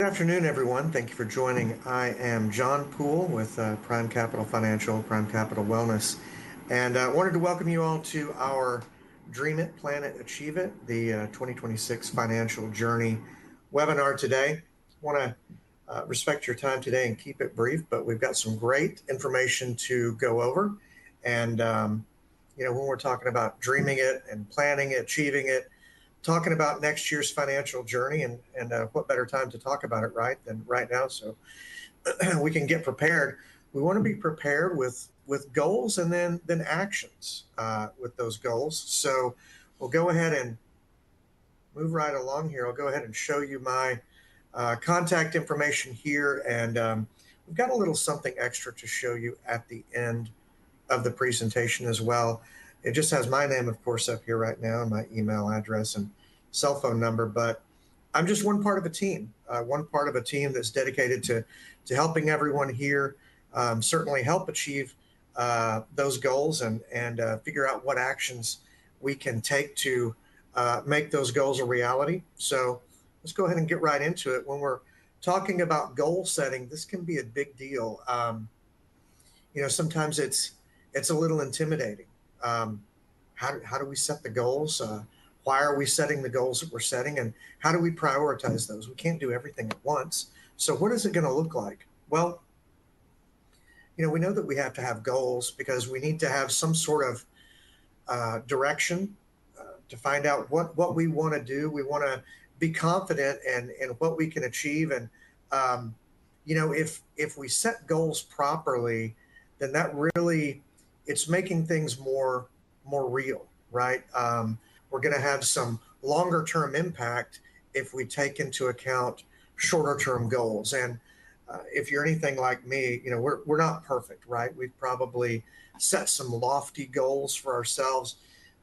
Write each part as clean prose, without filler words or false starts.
Good afternoon, everyone. Thank you for joining. I am John Poole with Prime Capital Financial, Prime Capital Wellness, and wanted to welcome you all to our Dream It, Plan It, Achieve It, the 2026 Financial Journey webinar today. Want to respect your time today and keep it brief, but we've got some great information to go over. And, when we're talking about dreaming it and planning it, achieving it, talking about next year's financial journey, and what better time to talk about it, right, than right now, so we can get prepared. We want to be prepared with goals and then actions with those goals. So we'll go ahead and move right along here. I'll go ahead and show you my contact information here, and we've got a little something extra to show you at the end of the presentation as well. It just has my name, of course, up here right now, and my email address and cell phone number. But I'm just one part of a team, that's dedicated to helping everyone here certainly help achieve those goals and figure out what actions we can take to make those goals a reality. So let's go ahead and get right into it. When we're talking about goal setting, this can be a big deal. Sometimes it's a little intimidating. How do we set the goals? Why are we setting the goals that we're setting? And how do we prioritize those? We can't do everything at once. So what is it going to look like? Well, we know that we have to have goals because we need to have some sort of direction to find out what we want to do. We want to be confident in what we can achieve. And, if we set goals properly, then that really, it's making things more real, right? We're going to have some longer term impact if we take into account shorter term goals. And if you're anything like me, we're not perfect, right? We've probably set some lofty goals for ourselves.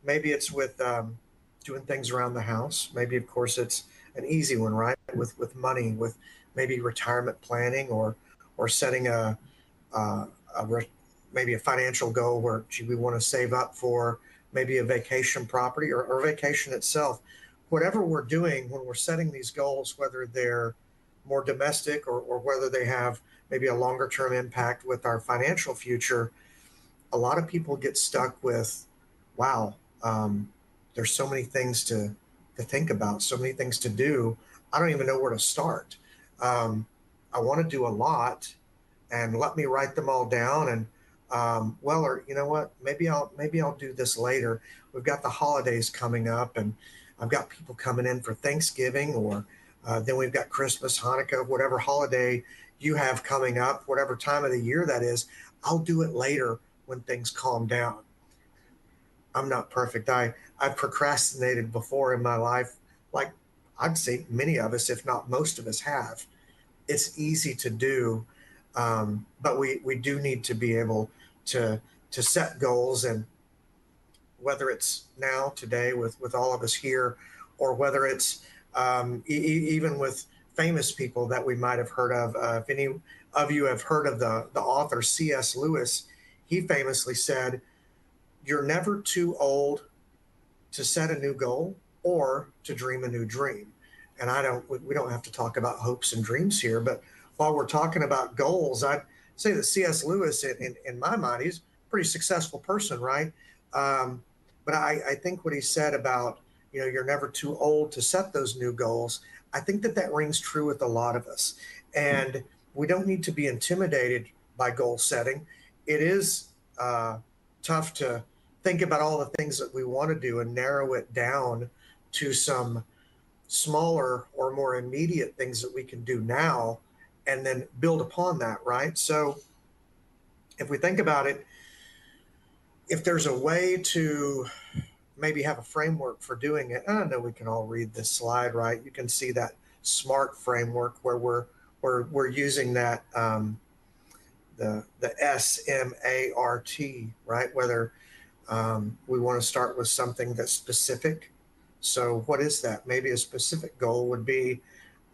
Maybe it's with doing things around the house. Maybe, of course, it's an easy one, right? With money, with maybe retirement planning, or setting maybe a financial goal where we want to save up for maybe a vacation property or vacation itself. Whatever we're doing when we're setting these goals, whether they're more domestic or whether they have maybe a longer term impact with our financial future, a lot of people get stuck with, wow, there's so many things to think about, so many things to do. I don't even know where to start. I want to do a lot, and let me write them all down. And or you know what, maybe I'll do this later. We've got the holidays coming up, and I've got people coming in for Thanksgiving, or then we've got Christmas, Hanukkah, whatever holiday you have coming up, whatever time of the year that is. I'll do it later when things calm down. I'm not perfect. I've procrastinated before in my life, like I'd say many of us, if not most of us, have. It's easy to do, but we do need to be able to set goals. And whether it's now today with all of us here, or whether it's even with famous people that we might have heard of. If any of you have heard of the author C.S. Lewis, he famously said, "You're never too old to set a new goal or to dream a new dream." And we don't have to talk about hopes and dreams here, but while we're talking about goals, I'd say that C.S. Lewis, in my mind, he's a pretty successful person, right? But I think what he said about, you're never too old to set those new goals, I think that rings true with a lot of us. And we don't need to be intimidated by goal setting. It is tough to think about all the things that we want to do and narrow it down to some smaller or more immediate things that we can do now, and then build upon that, right? So if we think about it, if there's a way to maybe have a framework for doing it, I know we can all read this slide, right? You can see that SMART framework where we're using that the SMART, right? Whether we want to start with something that's specific. So what is that? Maybe a specific goal would be,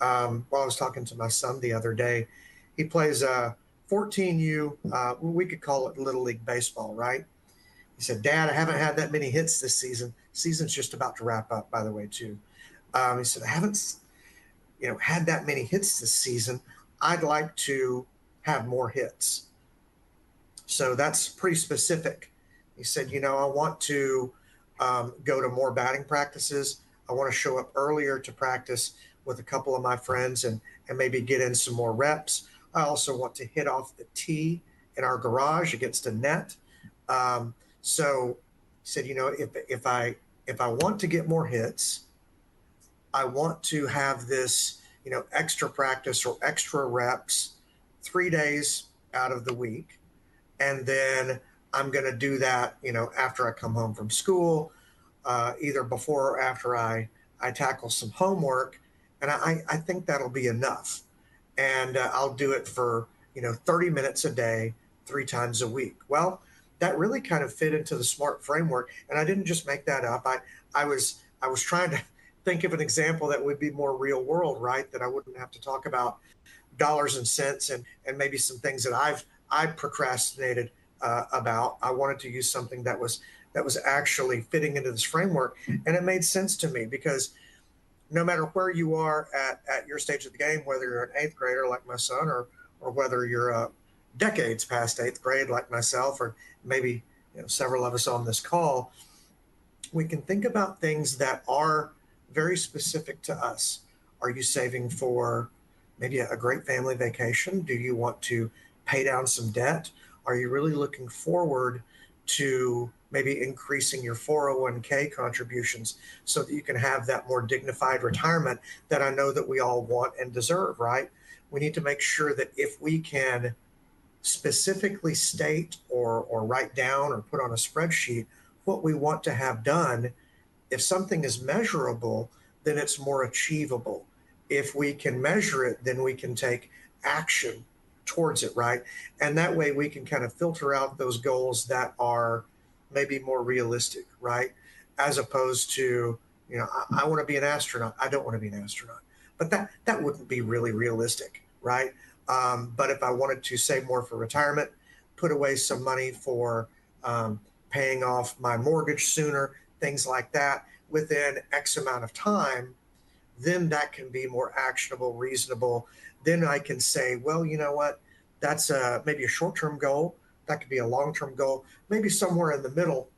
I was talking to my son the other day. He plays 14U, we could call it Little League Baseball, right? He said, "Dad, I haven't had that many hits this season." Season's just about to wrap up, by the way, too. He said, I haven't had that many hits this season. I'd like to have more hits. So that's pretty specific. He said, I want to go to more batting practices. I want to show up earlier to practice with a couple of my friends and maybe get in some more reps. I also want to hit off the tee in our garage against a net. So he said, if I want to get more hits, I want to have this, extra practice or extra reps 3 days out of the week. And then I'm going to do that, after I come home from school, either before or after I tackle some homework. And I think that'll be enough. And I'll do it for, 30 minutes a day, 3 times a week. Well, that really kind of fit into the SMART framework. And I didn't just make that up. I was trying to think of an example that would be more real world, right? That I wouldn't have to talk about dollars and cents and maybe some things that I procrastinated about. I wanted to use something that was actually fitting into this framework, and it made sense to me because no matter where you are at your stage of the game, whether you're an eighth grader like my son, or whether you're decades past eighth grade like myself, or maybe several of us on this call, we can think about things that are very specific to us. Are you saving for maybe a great family vacation? Do you want to pay down some debt? Are you really looking forward to maybe increasing your 401k contributions so that you can have that more dignified retirement that I know that we all want and deserve, right? We need to make sure that if we can specifically state or write down or put on a spreadsheet what we want to have done, if something is measurable, then it's more achievable. If we can measure it, then we can take action towards it, right? And that way we can kind of filter out those goals that are maybe more realistic, right? As opposed to, I want to be an astronaut. I don't want to be an astronaut. But that wouldn't be really realistic, right? But if I wanted to save more for retirement, put away some money for paying off my mortgage sooner, things like that, within X amount of time, then that can be more actionable, reasonable. Then I can say, well, you know what? That's maybe a short-term goal. That could be a long-term goal. Maybe somewhere in the middle,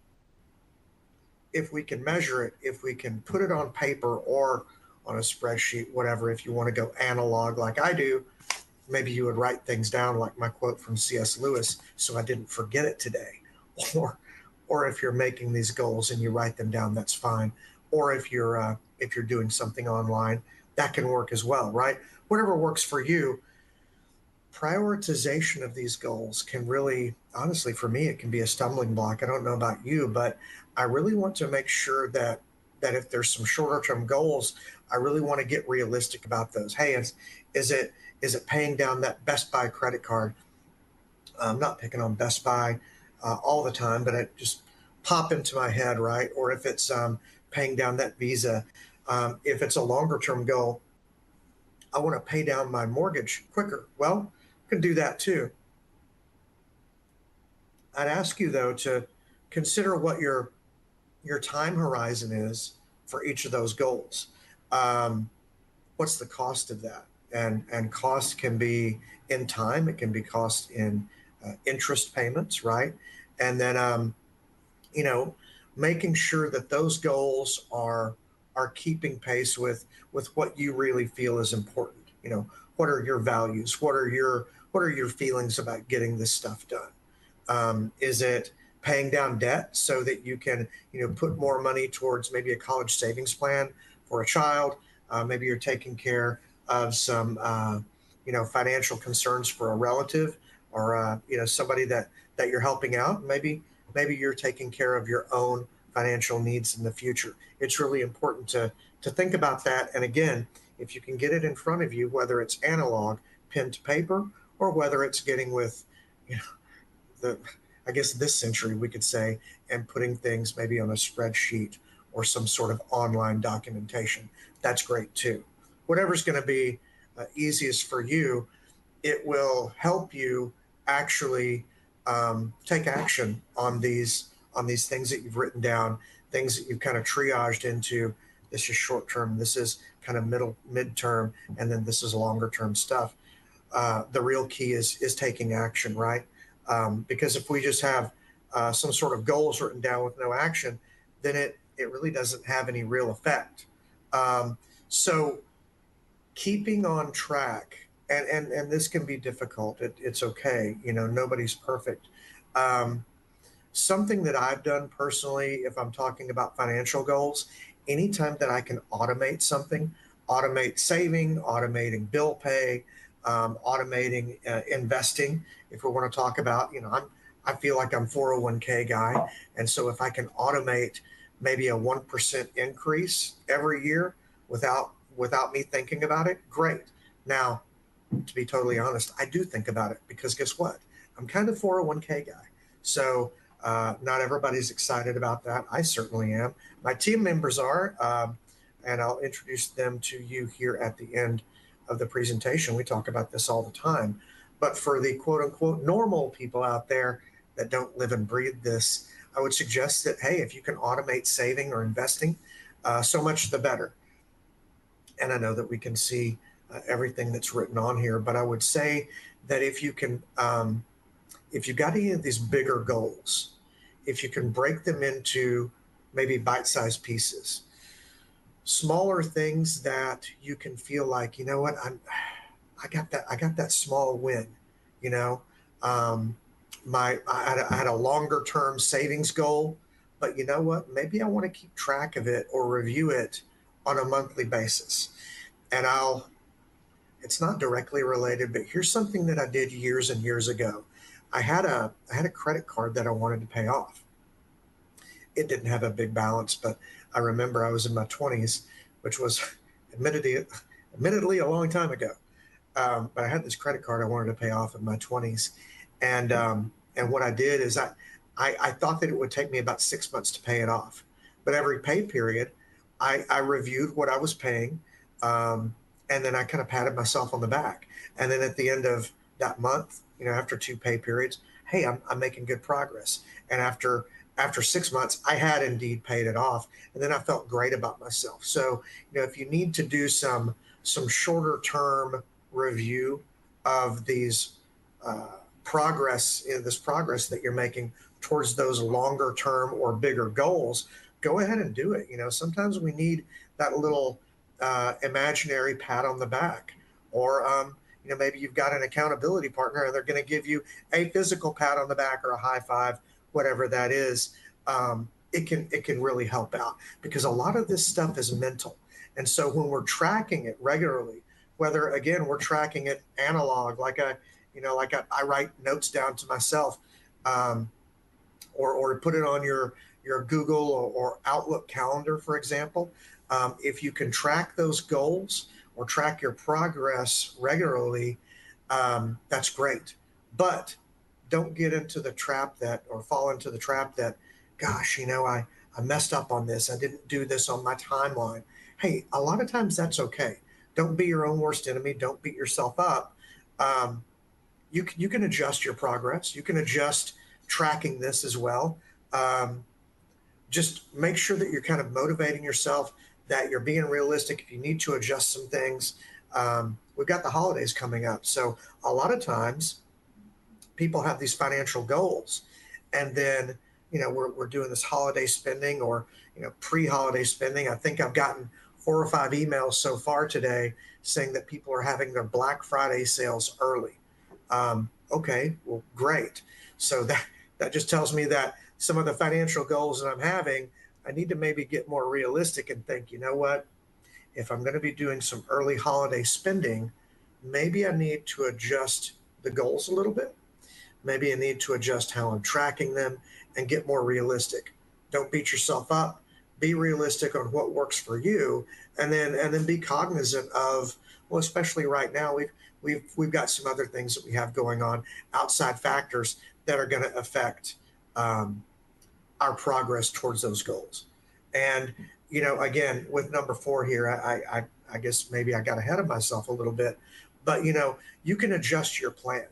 if we can measure it, if we can put it on paper or on a spreadsheet, whatever. If you want to go analog like I do, maybe you would write things down like my quote from C.S. Lewis, so I didn't forget it today. Or if you're making these goals and you write them down, that's fine. Or if you're doing something online, that can work as well, right? Whatever works for you. Prioritization of these goals can really, honestly, for me, it can be a stumbling block. I don't know about you, but I really want to make sure that if there's some shorter term goals, I really want to get realistic about those. Hey, is it paying down that Best Buy credit card? I'm not picking on Best Buy all the time, but it just pop into my head, right? Or if it's paying down that Visa. If it's a longer term goal, I want to pay down my mortgage quicker. Well, you can do that too. I'd ask you though to consider what your time horizon is for each of those goals. What's the cost of that? And cost can be in time. It can be cost in interest payments, right? And then making sure that those goals are keeping pace with what you really feel is important. What are your values? What are your feelings about getting this stuff done? Is it paying down debt so that you can put more money towards maybe a college savings plan for a child? Maybe you're taking care of some financial concerns for a relative, or somebody that you're helping out. Maybe you're taking care of your own financial needs in the future. It's really important to think about that. And again, if you can get it in front of you, whether it's analog, pen to paper, or whether it's getting with the I guess this century we could say, and putting things maybe on a spreadsheet or some sort of online documentation, that's great too. Whatever's going to be easiest for you, it will help you actually take action on these things that you've written down, things that you've kind of triaged into this is short term, this is kind of midterm, and then this is longer term stuff. The real key is taking action, right? Because if we just have some sort of goals written down with no action, then it really doesn't have any real effect. So keeping on track, and this can be difficult. It's okay, nobody's perfect. Um, Something that I've done personally, if I'm talking about financial goals, anytime that I can automate something, automate saving, automating bill pay, automating investing. If we want to talk about, I feel like I'm 401k guy, and so if I can automate maybe a 1% increase every year without me thinking about it, great. Now, to be totally honest, I do think about it because guess what? I'm kind of 401k guy. So not everybody's excited about that. I certainly am. My team members are, and I'll introduce them to you here at the end of the presentation. We talk about this all the time. But for the quote unquote normal people out there that don't live and breathe this, I would suggest that, hey, if you can automate saving or investing, so much the better. And I know that we can see everything that's written on here, but I would say that if you got any of these bigger goals, if you can break them into maybe bite-sized pieces, smaller things that you can feel like, you know what, I got that small win, you know. Um, I had a longer term savings goal, but you know what? Maybe I want to keep track of it or review it on a monthly basis. And it's not directly related, but here's something that I did years and years ago. I had a credit card that I wanted to pay off. It didn't have a big balance, but I remember I was in my 20s, which was admittedly, admittedly a long time ago. But I had this credit card I wanted to pay off in my 20s, and what I did is I thought that it would take me about 6 months to pay it off, but every pay period, I reviewed what I was paying, and then I kind of patted myself on the back, and then at the end of that month, after two pay periods, hey, I'm making good progress, and after 6 months, I had indeed paid it off, and then I felt great about myself. So, if you need to do some shorter term review of these this progress that you're making towards those longer term or bigger goals, go ahead and do it. Sometimes we need that little imaginary pat on the back, or maybe you've got an accountability partner and they're going to give you a physical pat on the back or a high five, whatever that is. It can really help out, because a lot of this stuff is mental. And so when we're tracking it regularly, whether again we're tracking it analog, I write notes down to myself, or put it on your Google or Outlook calendar, for example. If you can track those goals or track your progress regularly, that's great. But don't get into the trap or fall into the trap that, gosh, I messed up on this. I didn't do this on my timeline. Hey, a lot of times that's okay. Don't be your own worst enemy. Don't beat yourself up. You can adjust your progress. You can adjust tracking this as well. Just make sure that you're kind of motivating yourself, that you're being realistic. If you need to adjust some things, we've got the holidays coming up. So a lot of times people have these financial goals, and then we're doing this holiday spending, or pre-holiday spending. I think I've gotten 4 or 5 emails so far today saying that people are having their Black Friday sales early. Okay, well, great. So that just tells me that some of the financial goals that I'm having, I need to maybe get more realistic and think, you know what? If I'm going to be doing some early holiday spending, maybe I need to adjust the goals a little bit. Maybe I need to adjust how I'm tracking them and get more realistic. Don't beat yourself up. Be realistic on what works for you, and then be cognizant of, well, especially right now, we've got some other things that we have going on, outside factors that are going to affect our progress towards those goals. And again, with number 4 here, I guess maybe I got ahead of myself a little bit, but you can adjust your plan,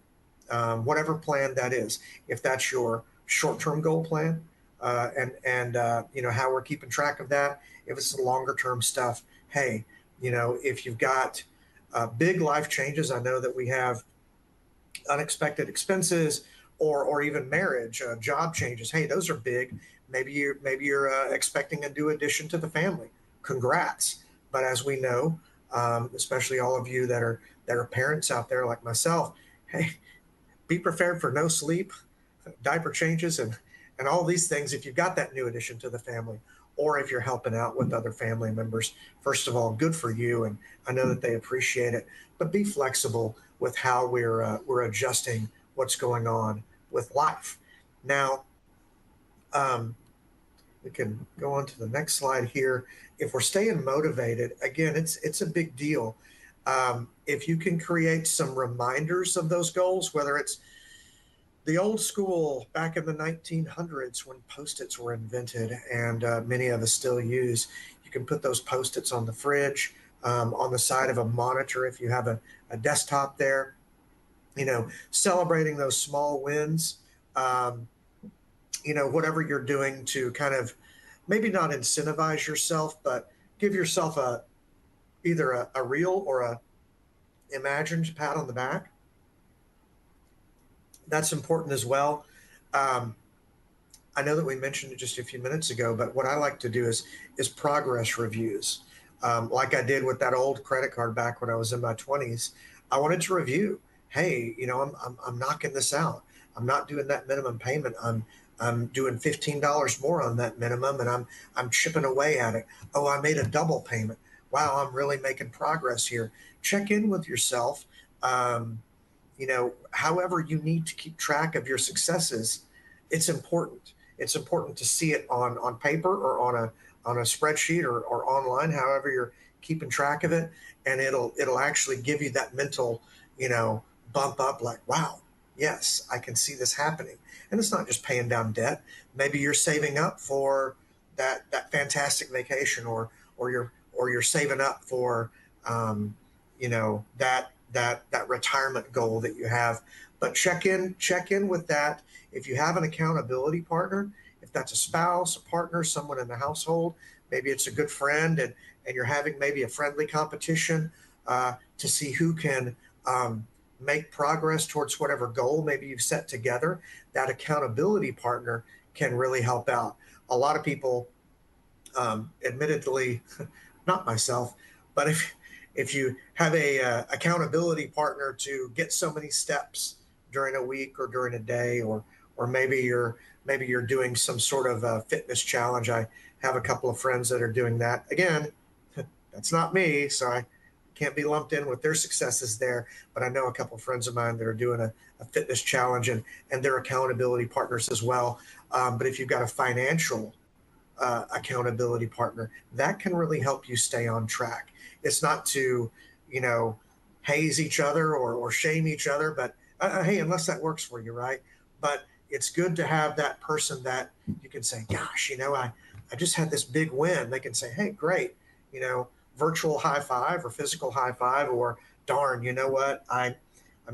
whatever plan that is. If that's your short-term goal plan, and how we're keeping track of that. If it's the longer term stuff, hey, if you've got big life changes, I know that we have unexpected expenses or even marriage, job changes. Hey, those are big. Maybe you're expecting a new addition to the family. Congrats. But as we know, especially all of you that are parents out there like myself, hey, be prepared for no sleep, diaper changes, and all these things if you've got that new addition to the family, or if you're helping out with other family members. First of all, good for you, and I know that they appreciate it. But be flexible with how we're adjusting what's going on with life. Now, um, we can go on to the next slide here. If we're staying motivated, again, it's a big deal. If you can create some reminders of those goals, whether it's the old school back in the 1900s when post-its were invented, and many of us still use, you can put those post-its on the fridge, on the side of a monitor if you have a desktop there, celebrating those small wins, um, whatever you're doing to kind of maybe not incentivize yourself, but give yourself either a real or a imagined pat on the back. That's important as well. Um, I know that we mentioned it just a few minutes ago, but what I like to do is progress reviews, like I did with that old credit card back when I was in my 20s. I wanted to review. Hey, I'm knocking this out. I'm not doing that minimum payment. I'm doing $15 more on that minimum, and I'm chipping away at it. Oh, I made a double payment. Wow, I'm really making progress here. Check in with yourself. However you need to keep track of your successes, it's important. It's important to see it on paper or on a spreadsheet or online, however you're keeping track of it, and it'll actually give you that mental, you know, bump up like, wow, yes, I can see this happening. And it's not just paying down debt. Maybe you're saving up for that fantastic vacation, or you're saving up for that retirement goal that you have. But check in with that. If you have an accountability partner, if that's a spouse, a partner, someone in the household, maybe it's a good friend, and you're having maybe a friendly competition to see who can make progress towards whatever goal maybe you've set together. That accountability partner can really help out. A lot of people, admittedly, not myself, but if you have a accountability partner to get so many steps during a week or during a day, or maybe you're doing some sort of fitness challenge. I have a couple of friends that are doing that. Again, that's not me, so I can't be lumped in with their successes there. But I know a couple of friends of mine that are doing a fitness challenge, and they're accountability partners as well. But if you've got a financial accountability partner, that can really help you stay on track. It's not to, you know, haze each other or shame each other, but hey, unless that works for you, right? But it's good to have that person that you can say, gosh, I just had this big win. They can say, hey, great, virtual high five or physical high five, or darn, you know what? I'm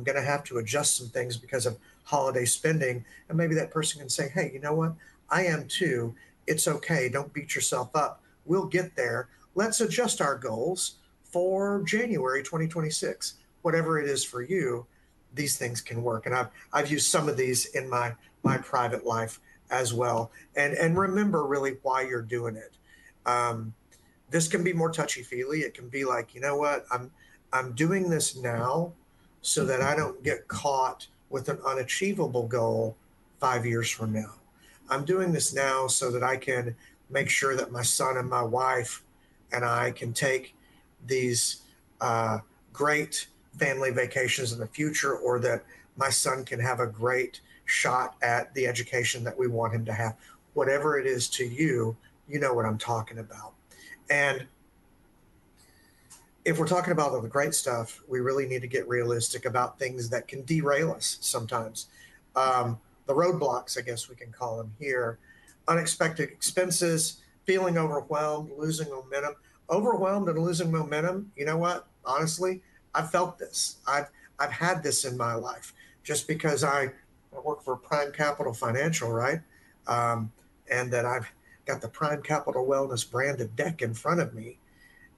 going to have to adjust some things because of holiday spending. And maybe that person can say, hey, you know what? I am too. It's okay. Don't beat yourself up. We'll get there. Let's adjust our goals for January 2026. Whatever it is for you, these things can work. And I've used some of these in my private life as well. And remember really why you're doing it. This can be more touchy feely. It can be like, you know what, I'm doing this now so that I don't get caught with an unachievable goal 5 years from now. I'm doing this now so that I can make sure that my son and my wife and I can take these great family vacations in the future, or that my son can have a great shot at the education that we want him to have. Whatever it is to you, you know what I'm talking about. And if we're talking about all the great stuff, we really need to get realistic about things that can derail us sometimes. The roadblocks, I guess we can call them here: unexpected expenses, feeling overwhelmed, losing momentum. Overwhelmed and losing momentum, you know what? Honestly, I've felt this. I've had this in my life just because I work for Prime Capital Financial, right? Um, and that I've got the Prime Capital Wellness branded deck in front of me,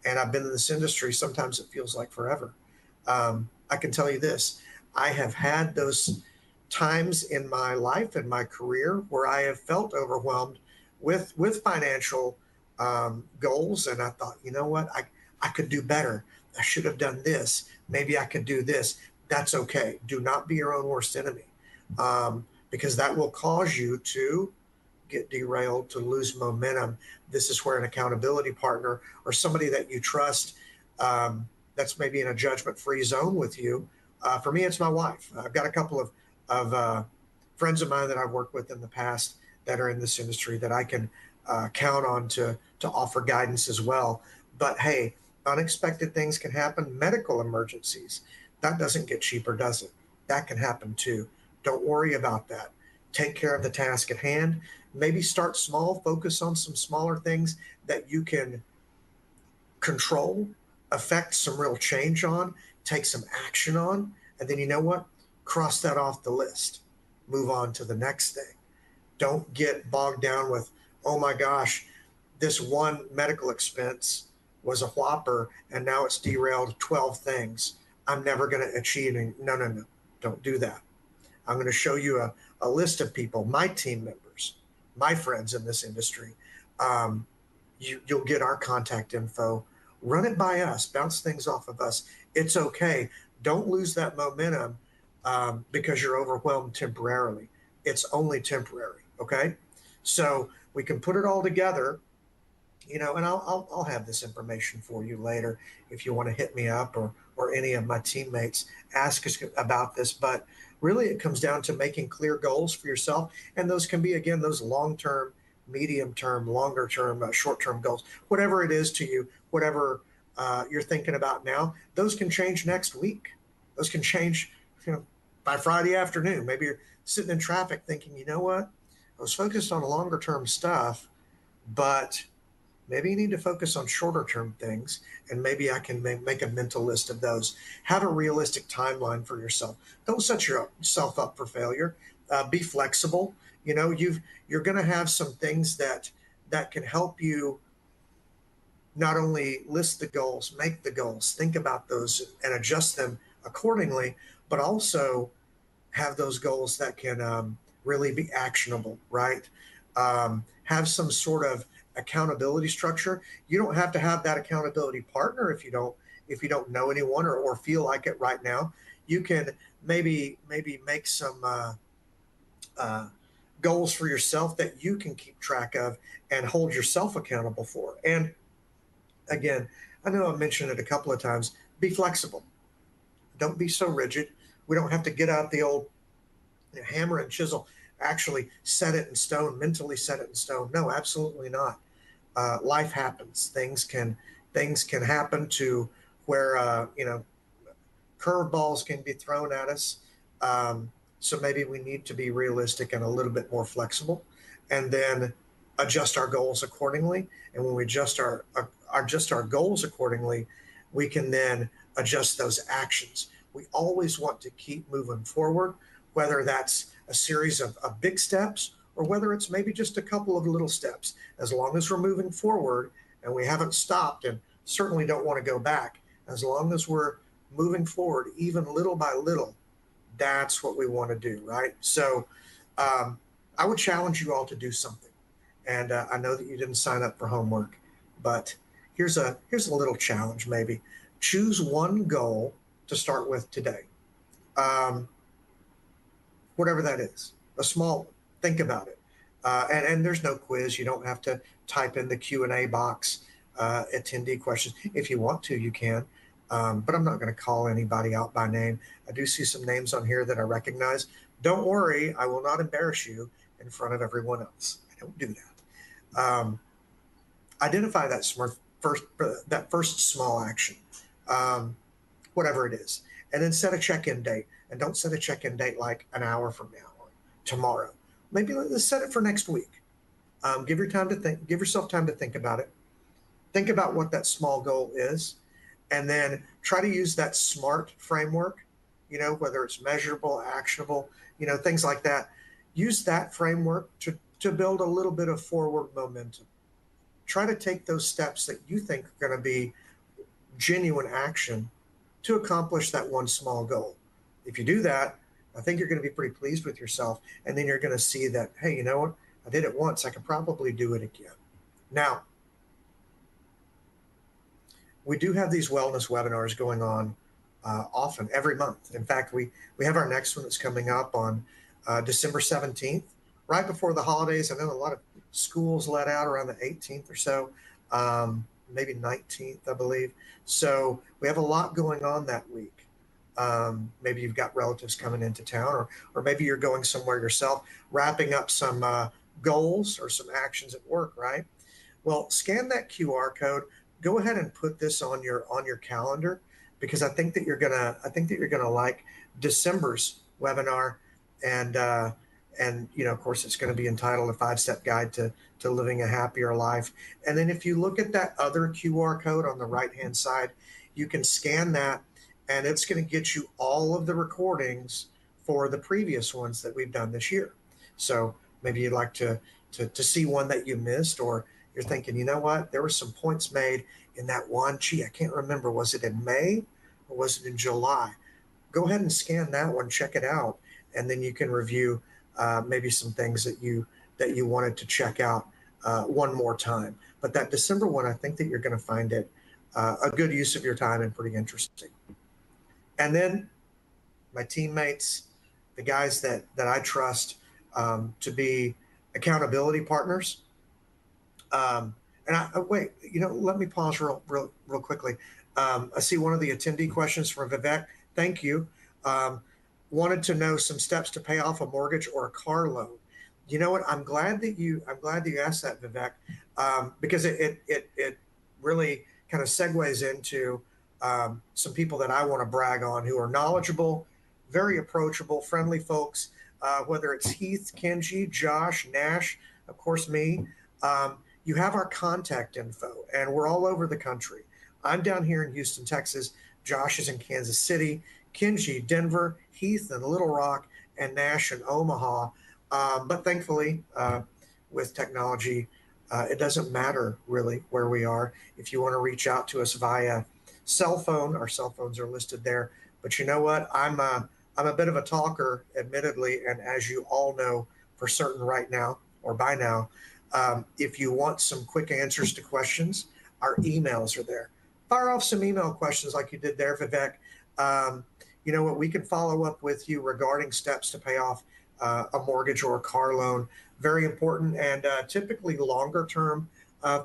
and I've been in this industry. Sometimes it feels like forever. I can tell you this: I have had those times in my life and my career where I have felt overwhelmed with financial goals, and I thought, you know what, I could do better. I should have done this. Maybe I could do this. That's okay. Do not be your own worst enemy, because that will cause you to get derailed, to lose momentum. This is where an accountability partner or somebody that you trust, that's maybe in a judgment-free zone with you. For me, it's my wife. I've got a couple of friends of mine that I've worked with in the past that are in this industry that I can count on to offer guidance as well. But hey, unexpected things can happen. Medical emergencies, that doesn't get cheaper, does it? That can happen too. Don't worry about that. Take care of the task at hand. Maybe start small, focus on some smaller things that you can control, affect some real change on, take some action on, and then you know what? Cross that off the list. Move on to the next thing. Don't get bogged down with, oh my gosh, this one medical expense was a whopper and now it's derailed 12 things. I'm never going to achieve it. No, no, no. Don't do that. I'm going to show you a list of people, my team members, my friends in this industry. You'll get our contact info. Run it by us, bounce things off of us. It's okay. Don't lose that momentum because you're overwhelmed temporarily. It's only temporary, okay? So we can put it all together, and I'll have this information for you later if you want to hit me up or any of my teammates ask us about this. But really, it comes down to making clear goals for yourself, and those can be, again, those long-term, medium-term, longer-term, short-term goals, whatever it is to you, whatever you're thinking about now. Those can change next week. Those can change, by Friday afternoon. Maybe you're sitting in traffic thinking, you know what, I was focused on longer-term stuff, but maybe you need to focus on shorter term things, and maybe I can make a mental list of those. Have a realistic timeline for yourself. Don't set yourself up for failure. Be flexible. You're going to have some things that can help you not only list the goals, make the goals, think about those and adjust them accordingly, but also have those goals that can really be actionable, right? Have some sort of accountability structure. You don't have to have that accountability partner if you don't know anyone or feel like it right now. You can maybe make some goals for yourself that you can keep track of and hold yourself accountable for. And again, I know I've mentioned it a couple of times. Be flexible. Don't be so rigid. We don't have to get out the old hammer and chisel, actually set it in stone, mentally set it in stone. No, absolutely not. Life happens. Things can happen to where curveballs can be thrown at us. So maybe we need to be realistic and a little bit more flexible, and then adjust our goals accordingly. And when we adjust our goals accordingly, we can then adjust those actions. We always want to keep moving forward, whether that's a series of big steps or whether it's maybe just a couple of little steps. As long as we're moving forward and we haven't stopped and certainly don't want to go back, as long as we're moving forward, even little by little, that's what we want to do, right? So I would challenge you all to do something. And I know that you didn't sign up for homework, but here's a little challenge maybe. Choose one goal to start with today. Whatever that is, a small one. Think about it. And there's no quiz. You don't have to type in the Q&A box attendee questions. If you want to, you can. But I'm not going to call anybody out by name. I do see some names on here that I recognize. Don't worry, I will not embarrass you in front of everyone else. I don't do that. Identify that first small action, whatever it is, and then set a check-in date. And don't set a check-in date like an hour from now or tomorrow. Maybe let's set it for next week. Give yourself time to think about it. Think about what that small goal is, and then try to use that SMART framework, whether it's measurable, actionable, things like that. Use that framework to build a little bit of forward momentum. Try to take those steps that you think are going to be genuine action to accomplish that one small goal. If you do that, I think you're going to be pretty pleased with yourself. And then you're going to see that, hey, you know what? I did it once. I can probably do it again. Now, we do have these wellness webinars going on often every month. In fact, we have our next one that's coming up on December 17th, right before the holidays. I know a lot of schools let out around the 18th or so, maybe 19th, I believe. So we have a lot going on that week. Maybe you've got relatives coming into town, or maybe you're going somewhere yourself, wrapping up some goals or some actions at work, right? Well, scan that QR code. Go ahead and put this on your calendar, because I think that you're gonna like December's webinar, and of course it's going to be entitled "A 5-Step Guide to Living a Happier Life." And then if you look at that other QR code on the right hand side, you can scan that, and it's going to get you all of the recordings for the previous ones that we've done this year. So maybe you'd like to see one that you missed, or you're thinking, you know what, there were some points made in that one. Gee, I can't remember. Was it in May or was it in July? Go ahead and scan that one, check it out, and then you can review maybe some things that you wanted to check out one more time. But that December one, I think that you're going to find it a good use of your time and pretty interesting. And then my teammates, the guys that I trust to be accountability partners. And wait, let me pause real quickly. I see one of the attendee questions from Vivek. Thank you. Wanted to know some steps to pay off a mortgage or a car loan. You know what? I'm glad that you asked that, Vivek, because it really kind of segues into some people that I want to brag on, who are knowledgeable, very approachable, friendly folks. Whether it's Heath, Kenji, Josh, Nash, of course me. You have our contact info, and we're all over the country. I'm down here in Houston, Texas. Josh is in Kansas City, Kenji, Denver, Heath in Little Rock, and Nash in Omaha. But thankfully, with technology, it doesn't matter really where we are. If you want to reach out to us via cell phone, our cell phones are listed there. But you know what? I'm a bit of a talker, admittedly, and as you all know for certain right now, or by now, if you want some quick answers to questions, our emails are there. Fire off some email questions like you did there, Vivek. You know what? We can follow up with you regarding steps to pay off a mortgage or a car loan. Very important, and typically longer term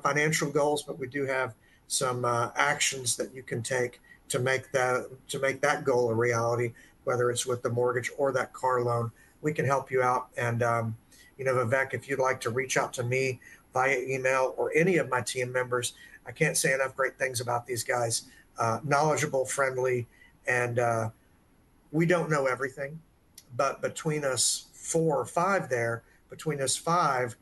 financial goals, but we do have some actions that you can take to make that goal a reality, whether it's with the mortgage or that car loan. We can help you out. And Vivek, if you'd like to reach out to me via email or any of my team members, I can't say enough great things about these guys. Knowledgeable, friendly, and we don't know everything, but between us 4 or 5 there, between us 5,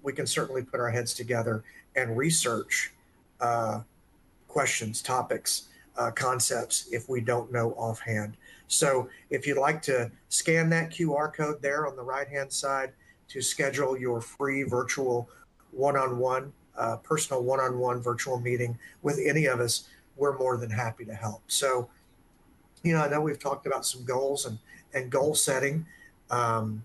we can certainly put our heads together and research questions, topics, concepts if we don't know offhand. So if you'd like to scan that QR code there on the right-hand side to schedule your free virtual one-on-one, personal one-on-one virtual meeting with any of us, we're more than happy to help. So, I know we've talked about some goals and goal setting, some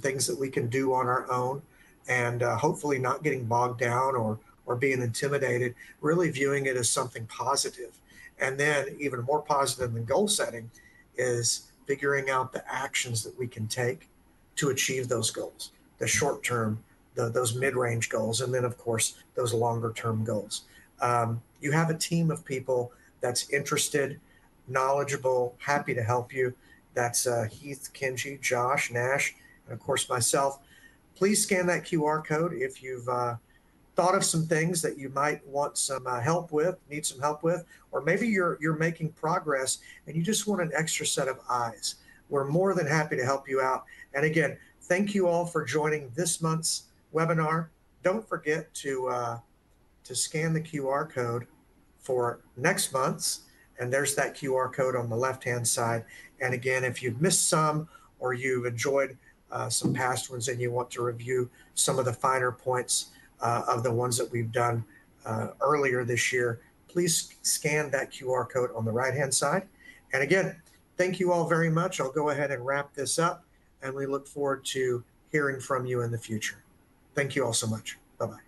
things that we can do on our own, and hopefully not getting bogged down or being intimidated, really viewing it as something positive. And then even more positive than goal setting is figuring out the actions that we can take to achieve those goals, the short term, those mid-range goals, and then of course those longer term goals. You have a team of people that's interested, knowledgeable, happy to help you. That's Heath, Kenji, Josh, Nash, and of course myself. Please scan that QR code if you've thought of some things that you might want some help with, need some help with, or maybe you're making progress and you just want an extra set of eyes. We're more than happy to help you out. And again, thank you all for joining this month's webinar. Don't forget to scan the QR code for next month's, and there's that QR code on the left-hand side. And again, if you've missed some or you've enjoyed some past ones and you want to review some of the finer points of the ones that we've done earlier this year, please scan that QR code on the right-hand side. And again, thank you all very much. I'll go ahead and wrap this up, and we look forward to hearing from you in the future. Thank you all so much. Bye-bye.